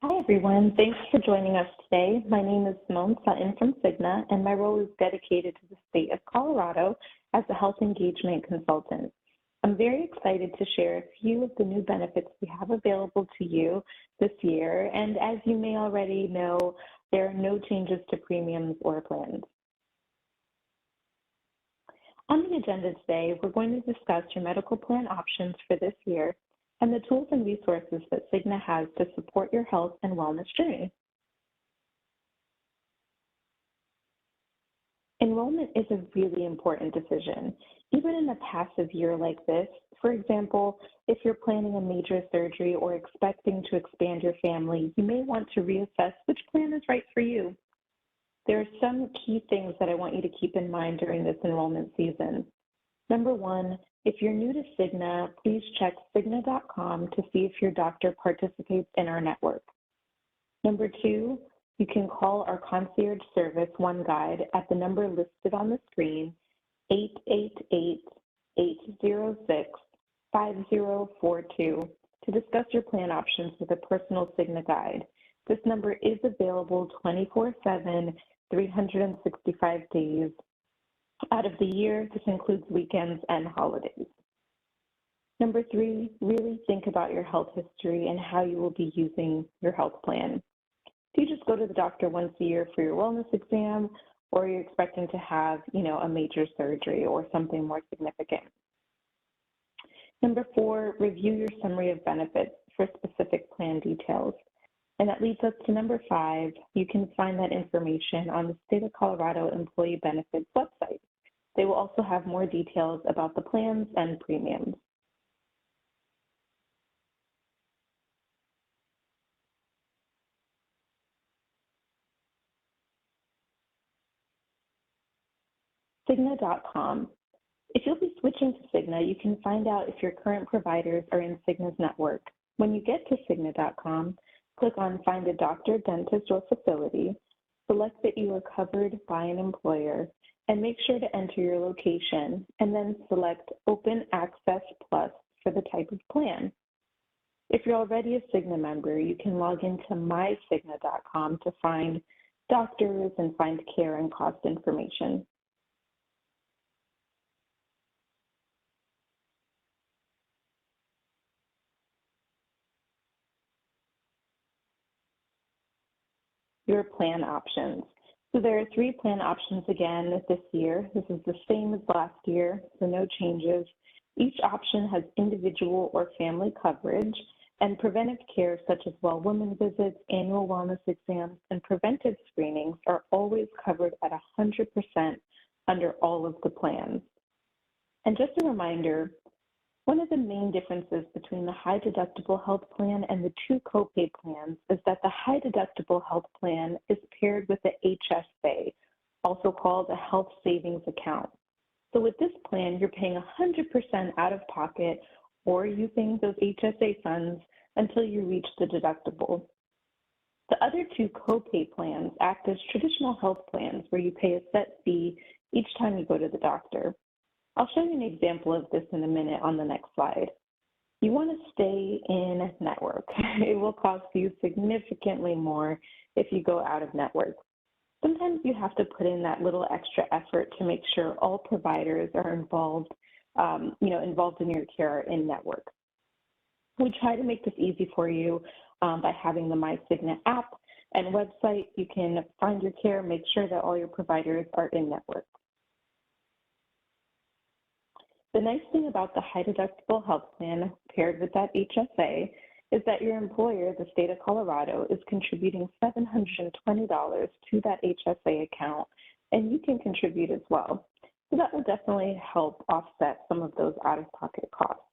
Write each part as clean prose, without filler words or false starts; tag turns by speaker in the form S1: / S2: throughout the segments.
S1: Hi, everyone. Thanks for joining us today. My name is Simone Sutton from Cigna, and my role is dedicated to the state of Colorado as a health engagement consultant. I'm very excited to share a few of the new benefits we have available to you this year, and as you may already know, there are no changes to premiums or plans. On the agenda today, we're going to discuss your medical plan options for this year and the tools and resources that Cigna has to support your health and wellness journey. Enrollment is a really important decision. Even in a passive year like this, for example, if you're planning a major surgery or expecting to expand your family, you may want to reassess which plan is right for you. There are some key things that I want you to keep in mind during this enrollment season. Number one, if you're new to Cigna, please check Cigna.com to see if your doctor participates in our network. Number two, you can call our concierge service, One Guide, at the number listed on the screen, 888-806-5042, to discuss your plan options with a personal Cigna guide. This number is available 24/7, 365 days out of the year. This includes weekends and holidays. Number three, really think about your health history and how you will be using your health plan. Do you just go to the doctor once a year for your wellness exam, or are you expecting to have, a major surgery or something more significant? Number four, review your summary of benefits for specific plan details. And that leads us to number five. You can find that information on the State of Colorado Employee Benefits website. They will also have more details about the plans and premiums. Cigna.com. If you'll be switching to Cigna, you can find out if your current providers are in Cigna's network. When you get to Cigna.com, click on Find a Doctor, Dentist, or Facility, select that you are covered by an employer, and make sure to enter your location, and then select Open Access Plus for the type of plan. If you're already a Cigna member, you can log into mycigna.com to find doctors and find care and cost information. Your plan options. So there are three plan options again this year. This is the same as last year, so no changes. Each option has individual or family coverage, and preventive care such as well women visits, annual wellness exams, and preventive screenings are always covered at 100% under all of the plans. And just a reminder, one of the main differences between the high deductible health plan and the two copay plans is that the high deductible health plan is paired with the HSA, also called a health savings account. So with this plan, you're paying 100% out of pocket or using those HSA funds until you reach the deductible. The other two copay plans act as traditional health plans where you pay a set fee each time you go to the doctor. I'll show you an example of this in a minute on the next slide. You want to stay in network. It will cost you significantly more if you go out of network. Sometimes you have to put in that little extra effort to make sure all providers are involved, involved in your care in network. We try to make this easy for you by having the MyCigna app and website. You can find your care, make sure that all your providers are in network. The nice thing about the high deductible health plan paired with that HSA is that your employer, the state of Colorado, is contributing $720 to that HSA account, and you can contribute as well. So that will definitely help offset some of those out-of-pocket costs.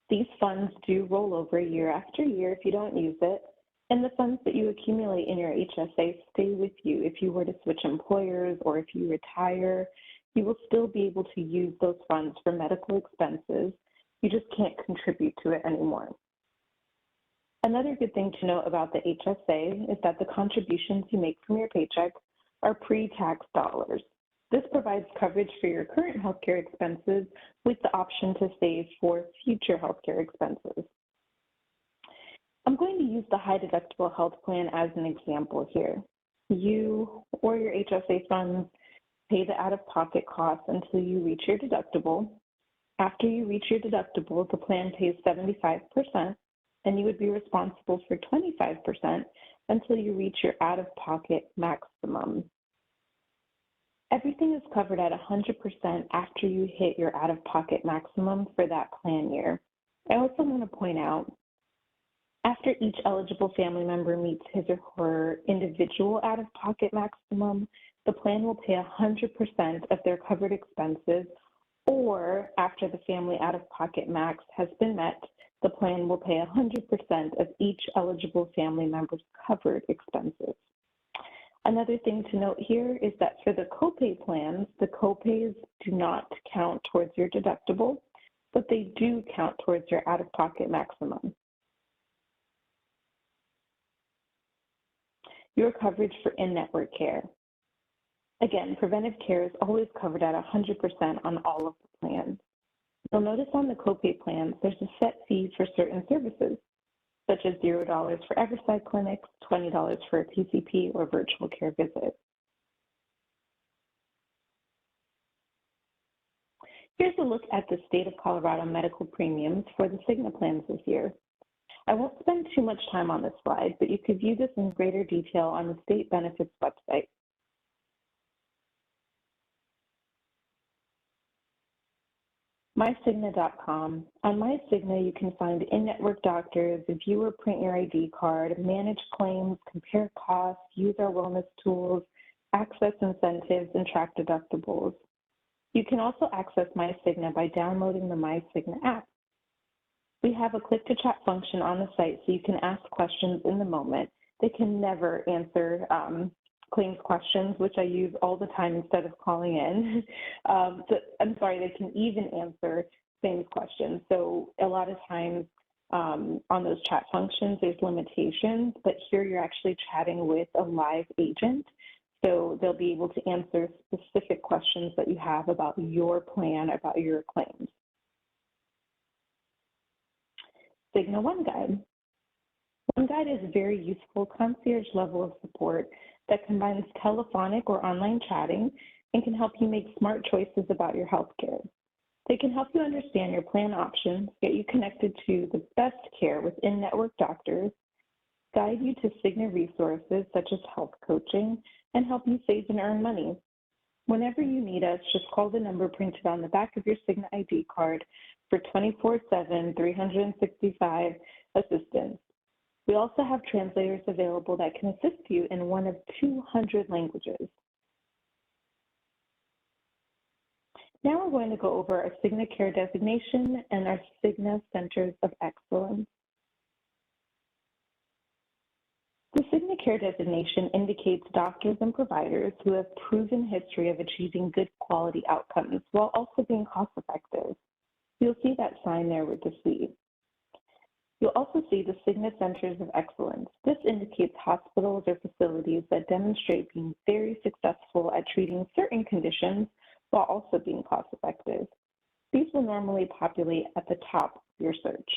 S1: These funds do roll over year after year if you don't use it, and the funds that you accumulate in your HSA stay with you. If you were to switch employers or if you retire, you will still be able to use those funds for medical expenses. You just can't contribute to it anymore. Another good thing to note about the HSA is that the contributions you make from your paycheck are pre-tax dollars. This provides coverage for your current healthcare expenses with the option to save for future healthcare expenses. I'm going to use the high deductible health plan as an example here. You or your HSA funds pay the out-of-pocket costs until you reach your deductible. After you reach your deductible, the plan pays 75%, and you would be responsible for 25% until you reach your out-of-pocket maximum. Everything is covered at 100% after you hit your out-of-pocket maximum for that plan year. I also want to point out, after each eligible family member meets his or her individual out-of-pocket maximum, the plan will pay 100% of their covered expenses, or after the family out-of-pocket max has been met, the plan will pay 100% of each eligible family member's covered expenses. Another thing to note here is that for the copay plans, the copays do not count towards your deductible, but they do count towards your out-of-pocket maximum. Your coverage for in-network care. Again, preventive care is always covered at 100% on all of the plans. You'll notice on the copay plans, there's a set fee for certain services, such as $0 for Everside clinics, $20 for a PCP or virtual care visit. Here's a look at the state of Colorado medical premiums for the Cigna plans this year. I won't spend too much time on this slide, but you could view this in greater detail on the state benefits website. MyCigna.com. On MyCigna, you can find in-network doctors, view or print your ID card, manage claims, compare costs, use our wellness tools, access incentives, and track deductibles. You can also access MyCigna by downloading the MyCigna app. We have a click-to-chat function on the site so you can ask questions in the moment. They can never answer claims questions, which I use all the time instead of calling in. They can even answer claims questions. So a lot of times on those chat functions, there's limitations, but here you're actually chatting with a live agent. So they'll be able to answer specific questions that you have about your plan, about your claims. Cigna One Guide. One Guide is a very useful concierge level of support that combines telephonic or online chatting and can help you make smart choices about your healthcare. They can help you understand your plan options, get you connected to the best care with in-network doctors, guide you to Cigna resources such as health coaching, and help you save and earn money. Whenever you need us, just call the number printed on the back of your Cigna ID card for 24/7, 365 assistance. We also have translators available that can assist you in one of 200 languages. Now we're going to go over our Cigna Care designation and our Cigna Centers of Excellence. The Cigna Care designation indicates doctors and providers who have proven history of achieving good quality outcomes while also being cost-effective. You'll see that sign there with the C. You'll also see the Cigna Centers of Excellence. This indicates hospitals or facilities that demonstrate being very successful at treating certain conditions while also being cost-effective. These will normally populate at the top of your search.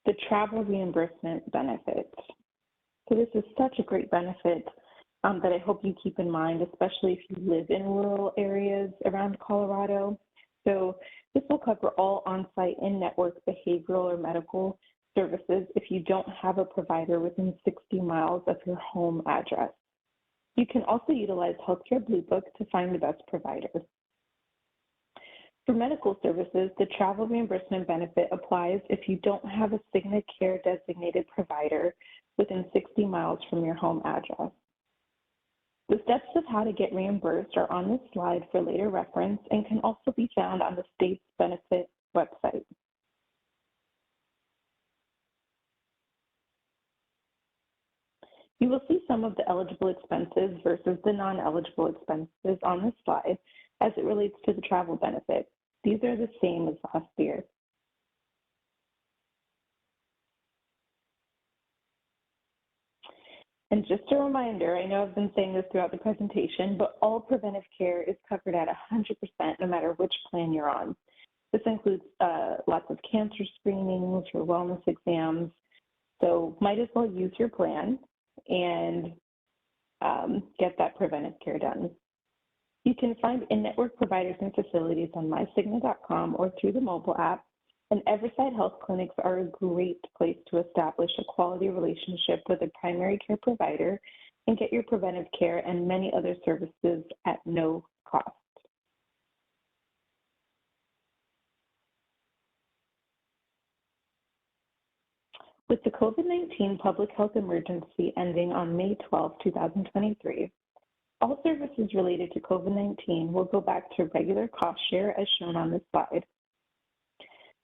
S1: The travel reimbursement benefit. So this is such a great benefit that I hope you keep in mind, especially if you live in rural areas around Colorado. So this will cover all on-site in-network behavioral or medical services if you don't have a provider within 60 miles of your home address. You can also utilize Healthcare Blue Book to find the best provider. For medical services, the travel reimbursement benefit applies if you don't have a Cigna Care designated provider within 60 miles from your home address. The steps of how to get reimbursed are on this slide for later reference and can also be found on the state's benefit website. You will see some of the eligible expenses versus the non-eligible expenses on this slide as it relates to the travel benefit. These are the same as last year. And just a reminder, I know I've been saying this throughout the presentation, but all preventive care is covered at 100% no matter which plan you're on. This includes lots of cancer screenings or wellness exams. So might as well use your plan and get that preventive care done. You can find in-network providers and facilities on mycigna.com or through the mobile app, and Everside Health Clinics are a great place to establish a quality relationship with a primary care provider and get your preventive care and many other services at no cost. With the COVID-19 public health emergency ending on May 12, 2023, all services related to COVID-19 will go back to regular cost share as shown on this slide.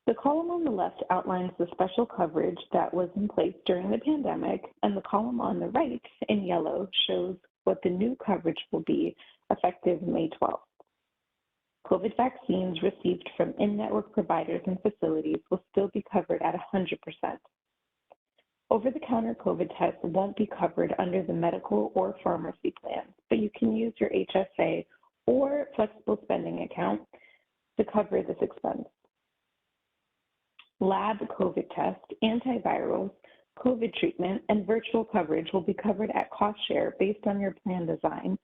S1: The column on the left outlines the special coverage that was in place during the pandemic, and the column on the right in yellow shows what the new coverage will be effective May 12th. COVID vaccines received from in-network providers and facilities will still be covered at 100%. Over-the-counter COVID tests won't be covered under the medical or pharmacy plan, but you can use your HSA or flexible spending account to cover this expense. Lab COVID test, antivirals, COVID treatment, and virtual coverage will be covered at cost share based on your plan design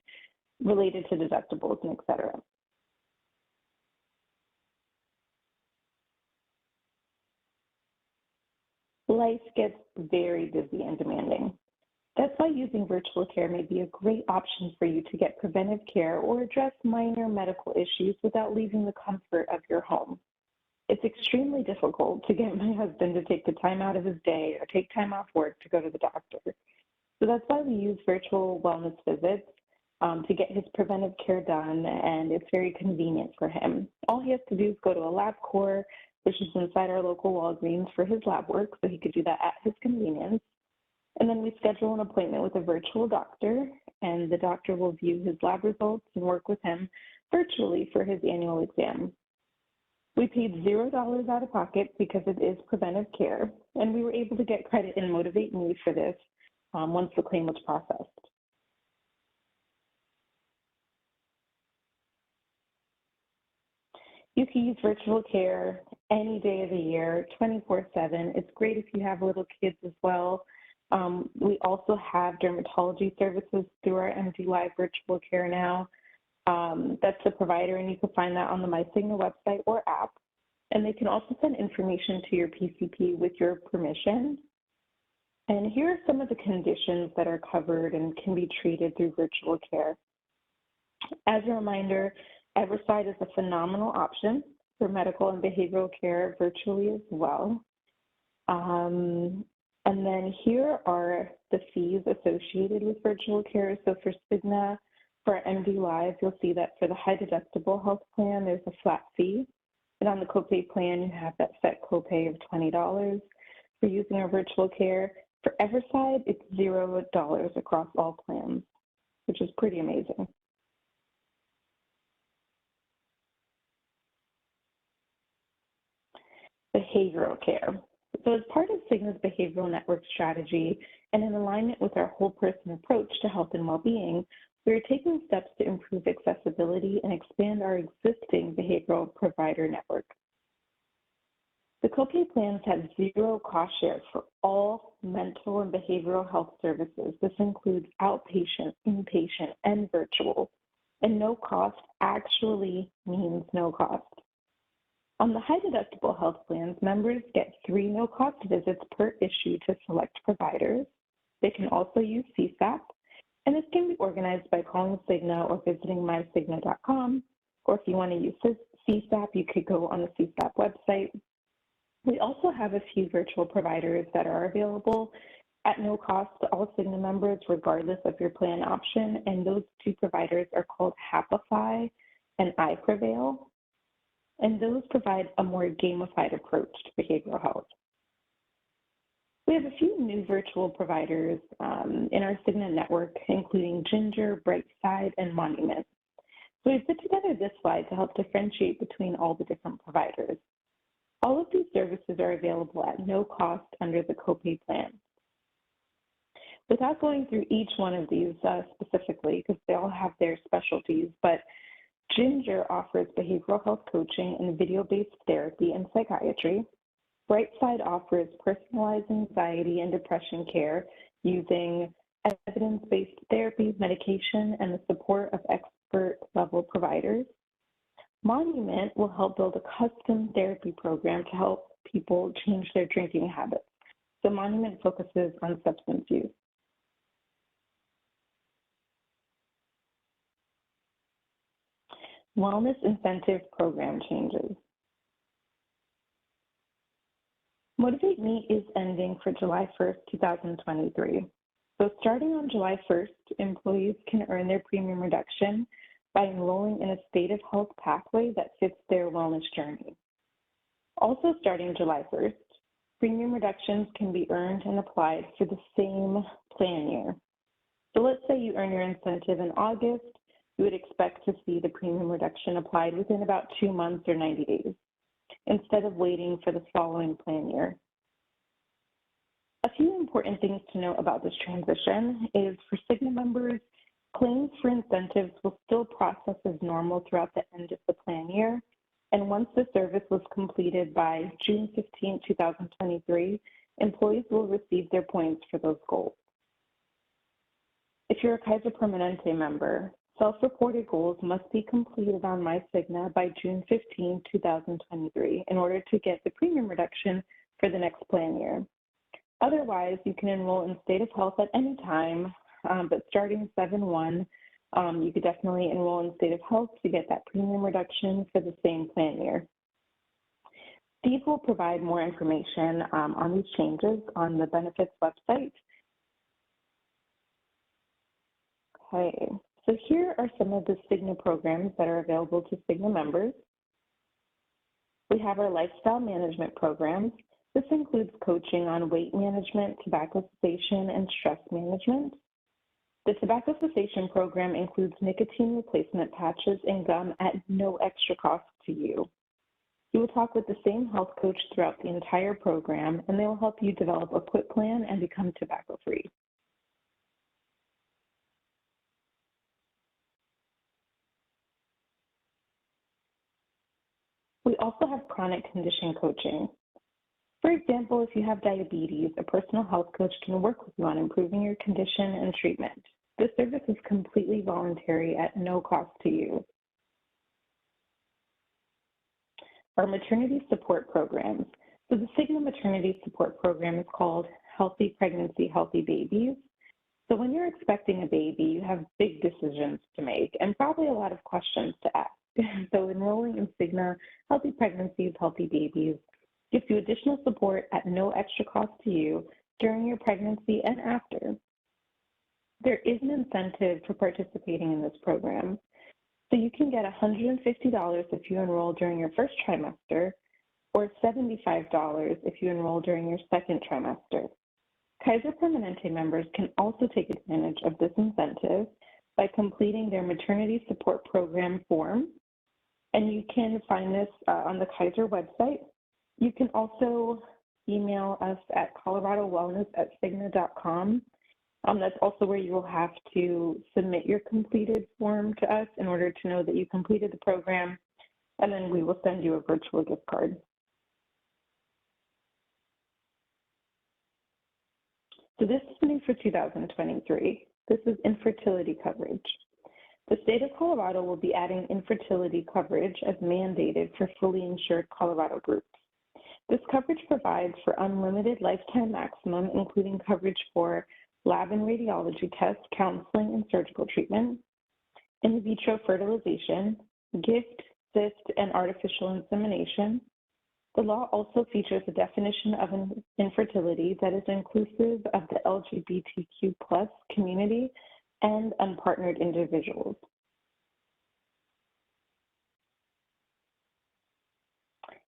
S1: related to deductibles and et cetera. Life gets very busy and demanding. That's why using virtual care may be a great option for you to get preventive care or address minor medical issues without leaving the comfort of your home. It's extremely difficult to get my husband to take the time out of his day or take time off work to go to the doctor. So that's why we use virtual wellness visits to get his preventive care done, and it's very convenient for him. All he has to do is go to a LabCorp, which is inside our local Walgreens, for his lab work, so he could do that at his convenience. And then we schedule an appointment with a virtual doctor, and the doctor will view his lab results and work with him virtually for his annual exam. We paid $0 out of pocket because it is preventive care, and we were able to get credit and Motivate Me for this once the claim was processed. You can use virtual care any day of the year, 24/7. It's great if you have little kids as well. We also have dermatology services through our MD Live virtual care now. That's the provider, and you can find that on the MyCigna website or app. And they can also send information to your PCP with your permission. And here are some of the conditions that are covered and can be treated through virtual care. As a reminder, Everside is a phenomenal option for medical and behavioral care virtually as well. And then here are the fees associated with virtual care. So for Cigna, for MD Live, you'll see that for the high deductible health plan, there's a flat fee. And on the copay plan, you have that set copay of $20 for using our virtual care. For Everside, it's $0 across all plans, which is pretty amazing. Behavioral care. So as part of Cigna's behavioral network strategy and in alignment with our whole person approach to health and well-being, we are taking steps to improve accessibility and expand our existing behavioral provider network. The copay plans have zero cost share for all mental and behavioral health services. This includes outpatient, inpatient, and virtual. And no cost actually means no cost. On the high deductible health plans, members get 3 no-cost visits per issue to select providers. They can also use CSAP, and this can be organized by calling Cigna or visiting mycigna.com, or if you want to use CSAP, you could go on the CSAP website. We also have a few virtual providers that are available at no cost to all Cigna members, regardless of your plan option, and those 2 providers are called Happify and iPrevail. And those provide a more gamified approach to behavioral health. We have a few new virtual providers in our Cigna network, including Ginger, Brightside, and Monument. So we put together this slide to help differentiate between all the different providers. All of these services are available at no cost under the copay plan. Without going through each one of these specifically, because they all have their specialties, but Ginger offers behavioral health coaching and video-based therapy and psychiatry. Brightside offers personalized anxiety and depression care using evidence-based therapy, medication, and the support of expert-level providers. Monument will help build a custom therapy program to help people change their drinking habits. So Monument focuses on substance use. Wellness incentive program changes. Motivate Me is ending for July 1st, 2023. So starting on July 1st, employees can earn their premium reduction by enrolling in a state of health pathway that fits their wellness journey. Also starting July 1st, premium reductions can be earned and applied for the same plan year. So let's say you earn your incentive in August, you would expect to see the premium reduction applied within about 2 months or 90 days, instead of waiting for the following plan year. A few important things to note about this transition is for Cigna members, claims for incentives will still process as normal throughout the end of the plan year. And once the service was completed by June 15, 2023, employees will receive their points for those goals. If you're a Kaiser Permanente member, self-reported goals must be completed on MyCigna by June 15, 2023 in order to get the premium reduction for the next plan year. Otherwise, you can enroll in state of health at any time, but starting 7/1, you could definitely enroll in state of health to get that premium reduction for the same plan year. Steve will provide more information on these changes on the benefits website. Okay, so here are some of the Cigna programs that are available to Cigna members. We have our lifestyle management programs. This includes coaching on weight management, tobacco cessation, and stress management. The tobacco cessation program includes nicotine replacement patches and gum at no extra cost to you. You will talk with the same health coach throughout the entire program, and they will help you develop a quit plan and become tobacco-free. We also have chronic condition coaching. For example, if you have diabetes, a personal health coach can work with you on improving your condition and treatment. This service is completely voluntary at no cost to you. Our maternity support programs. So the Cigna maternity support program is called Healthy Pregnancy, Healthy Babies. So when you're expecting a baby, you have big decisions to make and probably a lot of questions to ask. So enrolling in Cigna Healthy Pregnancies, Healthy Babies gives you additional support at no extra cost to you during your pregnancy and after. There is an incentive for participating in this program. So you can get $150 if you enroll during your first trimester, or $75 if you enroll during your second trimester. Kaiser Permanente members can also take advantage of this incentive by completing their maternity support program form, and you can find this on the Kaiser website. You can also email us at coloradowellness@cigna.com. That's also where you will have to submit your completed form to us in order to know that you completed the program, and then we will send you a virtual gift card. So this is new for 2023. This is infertility coverage. The state of Colorado will be adding infertility coverage as mandated for fully insured Colorado groups. This coverage provides for unlimited lifetime maximum, including coverage for lab and radiology tests, counseling, and surgical treatment, in vitro fertilization, gift, cyst, and artificial insemination. The law also features a definition of infertility that is inclusive of the LGBTQ+ community and unpartnered individuals.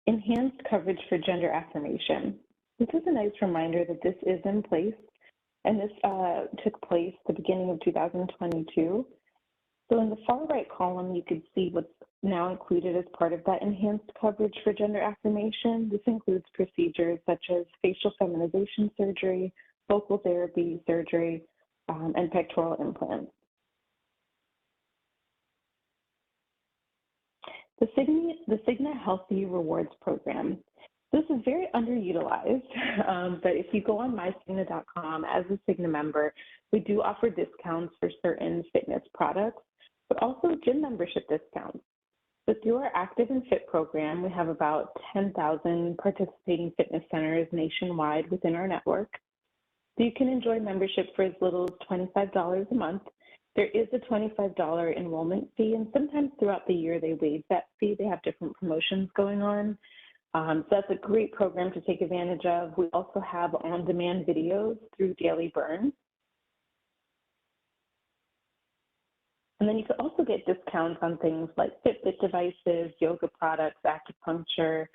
S1: Enhanced coverage for gender affirmation. This is a nice reminder that this is in place, and this took place the beginning of 2022. So in the far right column, you could see what's now included as part of that enhanced coverage for gender affirmation. This includes procedures such as facial feminization surgery, vocal therapy surgery, and pectoral implants. The Cigna Healthy Rewards Program. This is very underutilized, but if you go on mycigna.com as a Cigna member, we do offer discounts for certain fitness products, but also gym membership discounts. So through our Active and Fit program, we have about 10,000 participating fitness centers nationwide within our network. So you can enjoy membership for as little as $25 a month. There is a $25 enrollment fee, and sometimes throughout the year they waive that fee. They have different promotions going on. So that's a great program to take advantage of. We also have on-demand videos through Daily Burn. And then you can also get discounts on things like Fitbit devices, yoga products, acupuncture,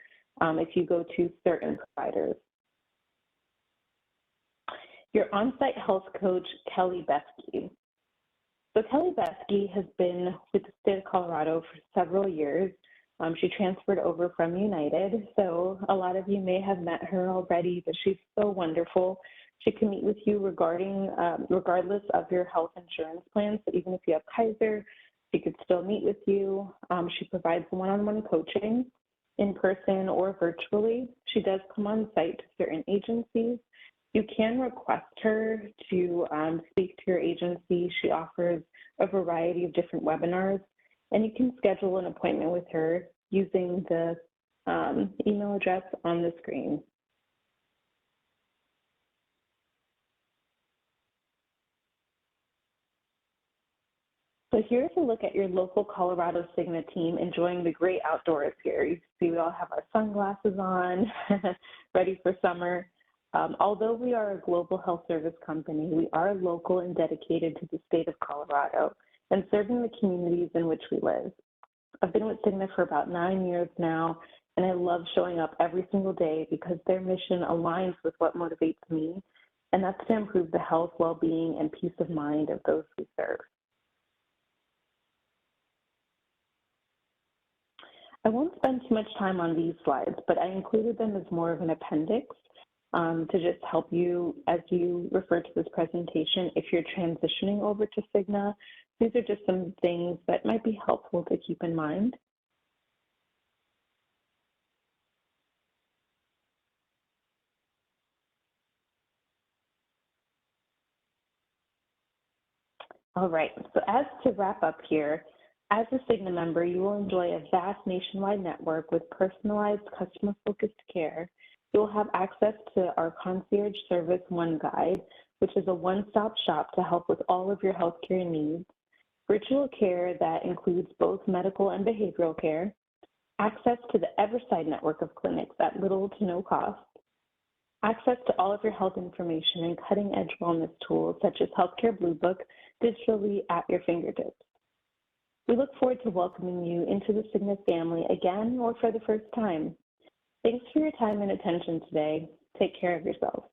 S1: if you go to certain providers. Your on-site health coach, Kelly Beskey. So Kelly Beskey has been with the state of Colorado for several years. She transferred over from United, so a lot of you may have met her already, but she's so wonderful. She can meet with you regardless of your health insurance plan. So even if you have Kaiser, she could still meet with you. She provides one-on-one coaching in person or virtually. She does come on site to certain agencies. You can request her to speak to your agency. She offers a variety of different webinars, and you can schedule an appointment with her using the email address on the screen. So here's a look at your local Colorado Cigna team enjoying the great outdoors here. You see we all have our sunglasses on, ready for summer. Although we are a global health service company, we are local and dedicated to the state of Colorado and serving the communities in which we live. I've been with Cigna for about 9 years now, and I love showing up every single day because their mission aligns with what motivates me, and that's to improve the health, well-being, and peace of mind of those we serve. I won't spend too much time on these slides, but I included them as more of an appendix to just help you as you refer to this presentation. If you're transitioning over to Cigna, these are just some things that might be helpful to keep in mind. All right, so as to wrap up here, as a Cigna member, you will enjoy a vast nationwide network with personalized, customer-focused care. You will have access to our concierge service One Guide, which is a one-stop shop to help with all of your healthcare needs, virtual care that includes both medical and behavioral care, access to the Everside network of clinics at little to no cost, access to all of your health information and cutting-edge wellness tools such as Healthcare Blue Book digitally at your fingertips. We look forward to welcoming you into the Cigna family again or for the first time. Thanks for your time and attention today. Take care of yourself.